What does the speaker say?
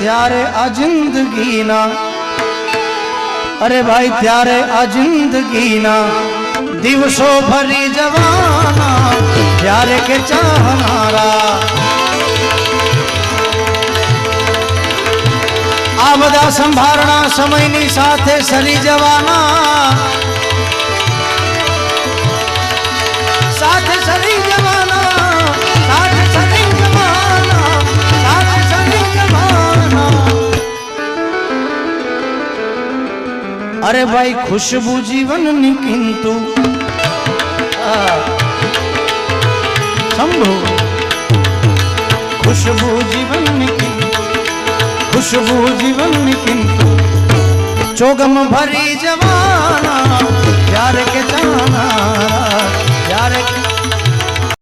त्यारे आ जिंदगी ना, अरे भाई त्यारे आ जिंदगी ना दिवसो भरी जवाना त्यारे के चाहनारा। आ बधा संभारणा समयनी साथे सरी जवाना, साथे सरी जवाना, साथे सरी जवाना, साथे सरी जवाना। अरे भाई खुशबू जीवन नी किंतु शंभु खुशबू जीवन नी किंतु, खुशबू जीवन नी किंतु चोगम भरी जवाना प्यार के जाना